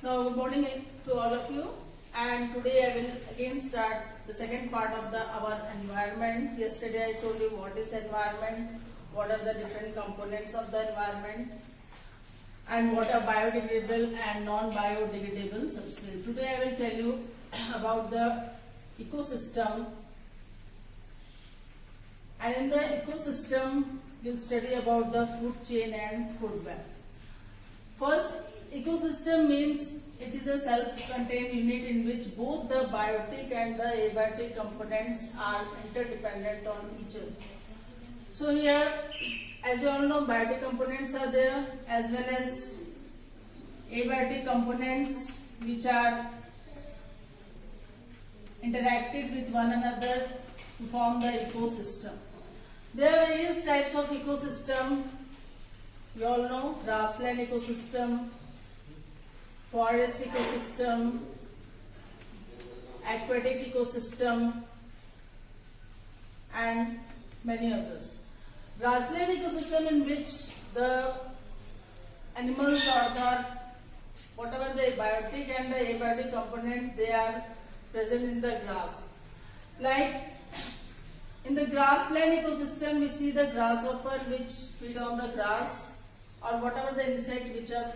Now, good morning to all of you. And today I will again start the second part of our environment. Yesterday I told you what is environment, what are the different components of the environment, and what are biodegradable and non-biodegradable substances. Today I will tell you about the ecosystem. And in the ecosystem, we'll study about the food chain and food web. First, ecosystem means it is a self-contained unit in which both the biotic and the abiotic components are interdependent on each other. So here, as you all know, biotic components are there as well as abiotic components which are interacted with one another to form the ecosystem. There are various types of ecosystem. You all know grassland ecosystem, forest ecosystem, aquatic ecosystem, and many others. Grassland ecosystem in which the animals or the whatever the biotic and the abiotic components, they are present in the grass. Like in the grassland ecosystem, we see the grasshopper which feed on the grass, or whatever the insect which are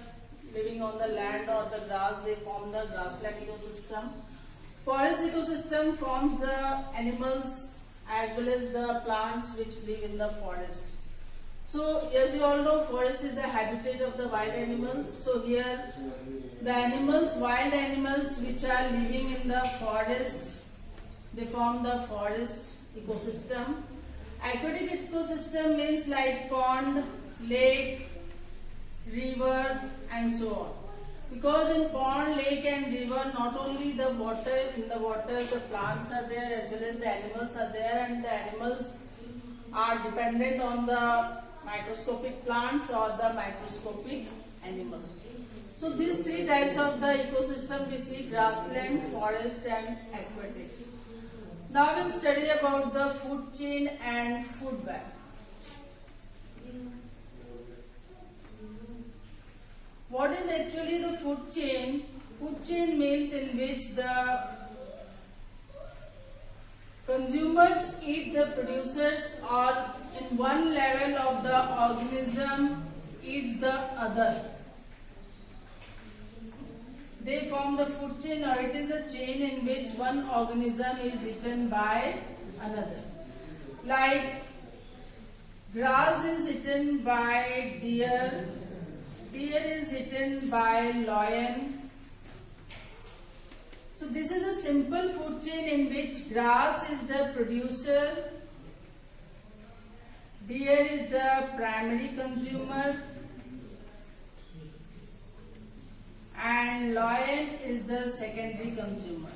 living on the land or the grass, they form the grassland ecosystem. Forest ecosystem forms the animals as well as the plants which live in the forest. So as you all know, forest is the habitat of the wild animals. So here the animals, wild animals which are living in the forest, they form the forest ecosystem. Aquatic ecosystem means like pond, lake, river, and so on. Because in pond, lake and river, not only the water, in the water the plants are there as well as the animals are there, and the animals are dependent on the microscopic plants or the microscopic animals. So these three types of the ecosystem we see: grassland, forest, and aquatic. Now we'll study about the food chain and food web. What is actually the food chain? Food chain means in which the consumers eat the producers, or in one level of the organism eats the other. They form the food chain, or it is a chain in which one organism is eaten by another. Like grass is eaten by deer, deer is eaten by lion. So this is a simple food chain in which grass is the producer, deer is the primary consumer, and lion is the secondary consumer.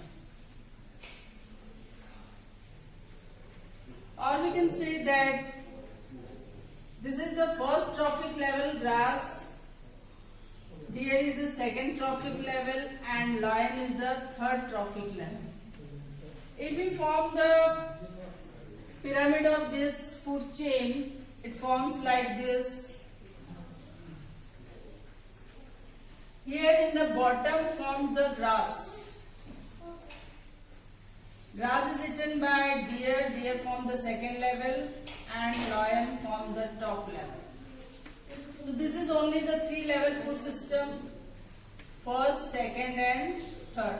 Or we can say that this is the first trophic level, grass, deer is the second trophic level, and lion is the third trophic level. If we form the pyramid of this food chain, it forms like this. Here in the bottom forms the grass. Grass is eaten by deer, deer form the second level, and lion form the top level. So this is only the three level food system: first, second, and third.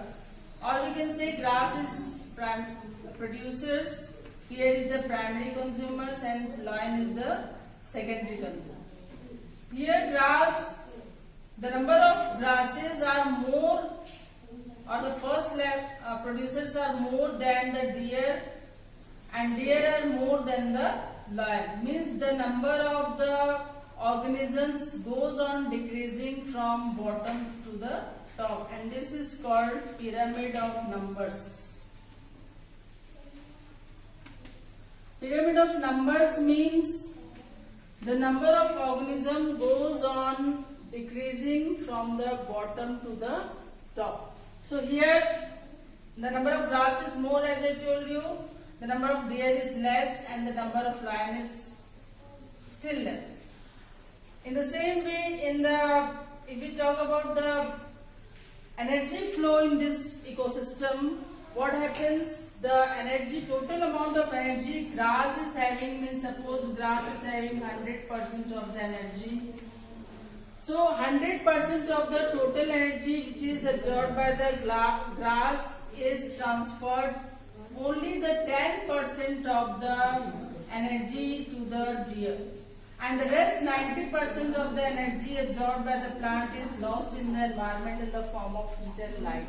Or we can say grass is producers, here is the primary consumers, and lion is the secondary consumer. Here grass, the number of grasses are more, or the first level producers are more than the deer, and deer are more than the lion. Means the number of the organisms goes on decreasing from bottom to the top, and this is called pyramid of numbers. Pyramid of numbers means the number of organisms goes on decreasing from the bottom to the top. So here the number of grass is more, as I told you, the number of deer is less, and the number of lion is still less. In the same way, if we talk about the energy flow in this ecosystem, what happens? The energy, total amount of energy grass is having, means suppose grass is having 100% of the energy. So 100% of the total energy which is absorbed by the grass is transferred, only the 10% of the energy to the deer, and the rest 90% of the energy absorbed by the plant is lost in the environment in the form of heat and light.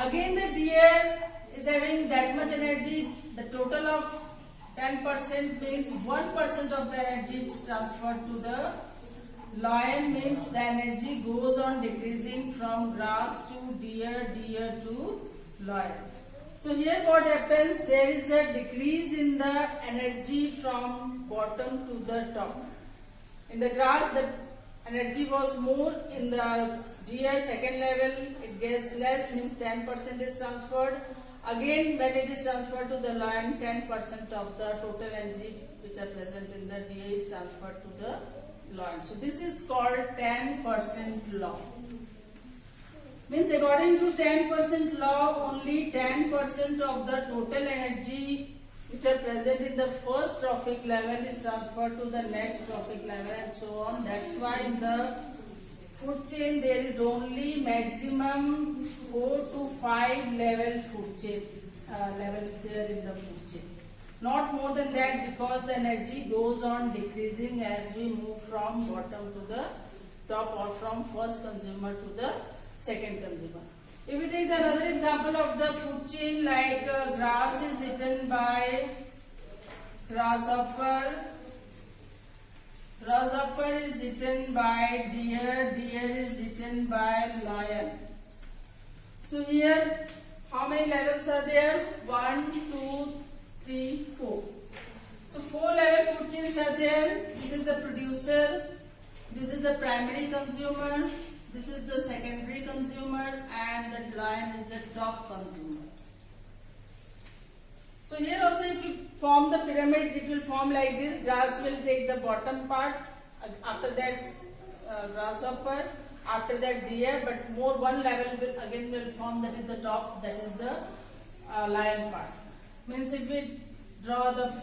Again the deer is having that much energy, the total of 10% means 1% of the energy is transferred to the lion, means the energy goes on decreasing from grass to deer, deer to lion. So here what happens, there is a decrease in the energy from bottom to the top. In the grass the energy was more, in the deer second level it gets less, means 10% is transferred. Again when it is transferred to the lion, 10% of the total energy which are present in the deer is transferred to the lion. So this is called 10% law. Means according to 10% law, only 10% of the total energy which are present in the first trophic level is transferred to the next trophic level and so on. That's why in the food chain there is only maximum 4 to 5 level food chain levels there in the food chain. Not more than that, because the energy goes on decreasing as we move from bottom to the top or from first consumer to the second consumer. If we take another example of the food chain, like grass is eaten by grasshopper, grasshopper is eaten by deer, deer is eaten by lion. So here how many levels are there? 1, 2, 3, 4. So 4 level food chains are there. This is the producer, this is the primary consumer, this is the secondary consumer, and the lion is the top consumer. So here also if you form the pyramid, it will form like this. Grass will take the bottom part, after that grasshopper, after that deer, but more one level will form, that is the top, that is the lion part. Means if we draw the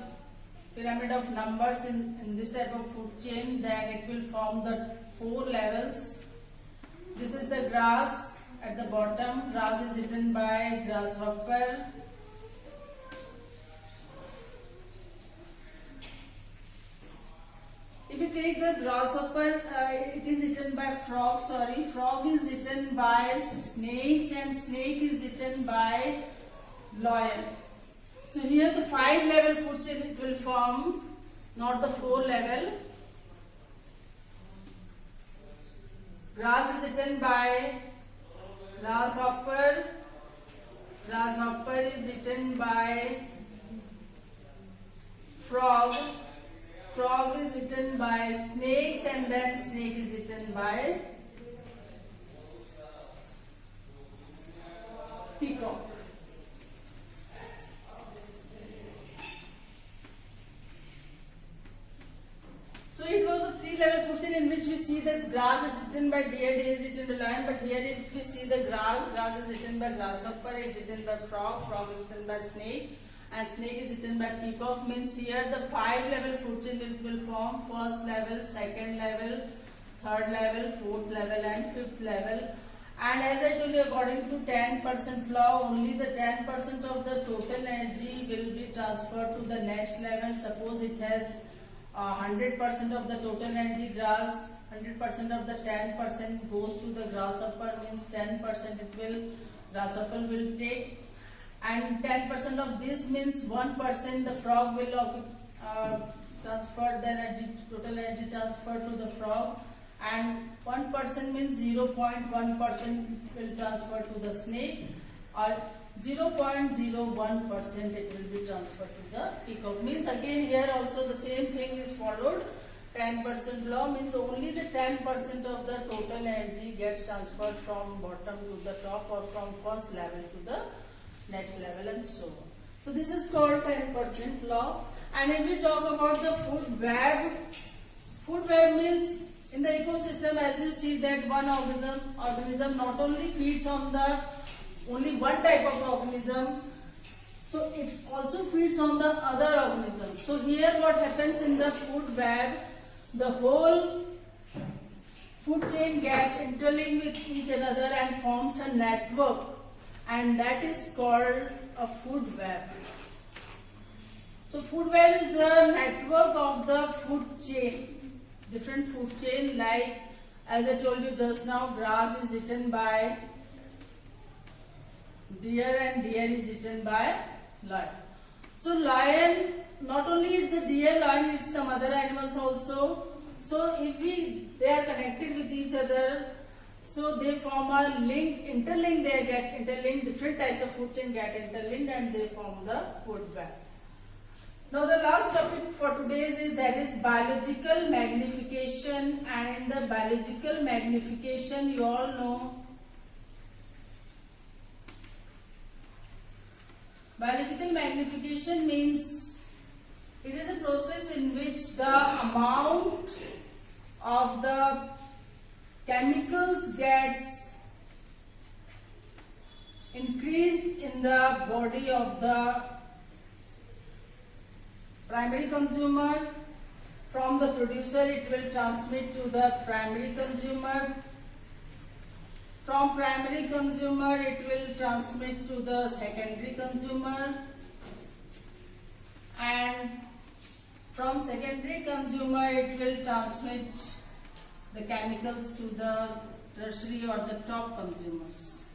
pyramid of numbers in this type of food chain, then it will form the 4 levels. This is the grass at the bottom. Grass is eaten by grasshopper. If you take the grasshopper, it is eaten by frog, frog is eaten by snakes, and snake is eaten by lion. So here the 5 level food chain it will form, not the 4 level. Grass is eaten by grasshopper, grasshopper is eaten by frog, frog is eaten by snakes, and then snake is eaten by peacock. So it was a 3 level food chain in which we see that grass is eaten by deer, deer is eaten by lion, but here if we see the grass, grass is eaten by grasshopper, is eaten by frog, frog is eaten by snake, and snake is eaten by peacock. Means here the 5 level food chain it will form: first level, second level, third level, fourth level, and fifth level. And as I told you, according to 10% law, only the 10% of the total energy will be transferred to the next level. Suppose it has 100% of the total energy grass, 100% of the 10% goes to the grasshopper, means 10% it will grasshopper will take, and 10% of this means 1% the frog will transfer the energy, total energy transfer to the frog, and 1% means 0.1% will transfer to the snake, or 0.01% it will be transferred to the peacock. Means again here also the same thing is followed. 10% law means only the 10% of the total energy gets transferred from bottom to the top, or from first level to the next level, and so on. So this is called 10% law. And if we talk about the food web means in the ecosystem, as you see that one organism not only feeds on the only one type of organism, so it also feeds on the other organisms. So here what happens in the food web, the whole food chain gets interlinked with each other and forms a network, and that is called a food web. So food web is the network of the food chain, different food chain, like as I told you just now, grass is eaten by deer and deer is eaten by lion. So lion, not only it's the deer, lion eats some other animals also. So if they are connected with each other, so they form a link, interlink, they get interlinked, different types of food chain get interlinked and they form the food web. Now the last topic for today's is that is biological magnification, and in the biological magnification you all know biological magnification means it is a process in which the amount of the chemicals gets increased in the body of the primary consumer. From the producer it will transmit to the primary consumer. From primary consumer it will transmit to the secondary consumer, and from secondary consumer it will transmit the chemicals to the tertiary or the top consumers.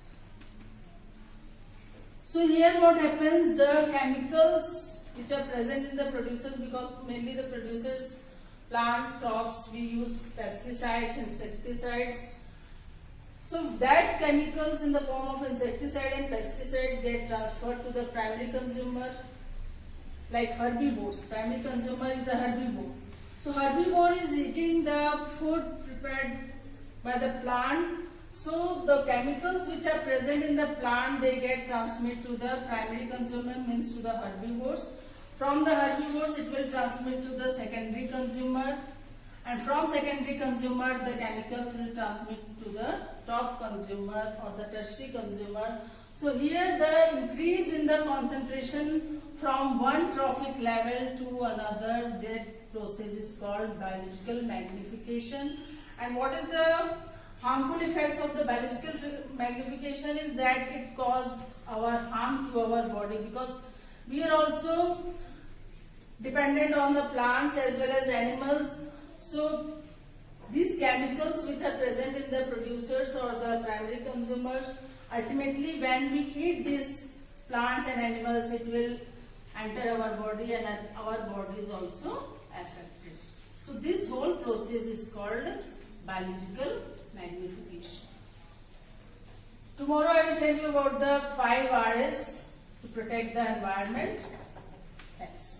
So here what happens, the chemicals which are present in the producers, because mainly the producers, plants, crops, we use pesticides, insecticides. So that chemicals in the form of insecticide and pesticide get transferred to the primary consumer, like herbivores. Primary consumer is the herbivore. So herbivore is eating the food prepared by the plant. So the chemicals which are present in the plant, they get transmitted to the primary consumer, means to the herbivores. From the herbivores it will transmit to the secondary consumer, and from secondary consumer the chemicals will transmit to the top consumer or the tertiary consumer. So here the increase in the concentration from one trophic level to another, that process is called biological magnification. And what is the harmful effects of the biological magnification is that it causes our harm to our body, because we are also dependent on the plants as well as animals. So these chemicals which are present in the producers or the primary consumers, ultimately when we eat these plants and animals, it will enter our body and our body is also affected. So this whole process is called biological magnification. Tomorrow I will tell you about the 5 Rs to protect the environment. Thanks.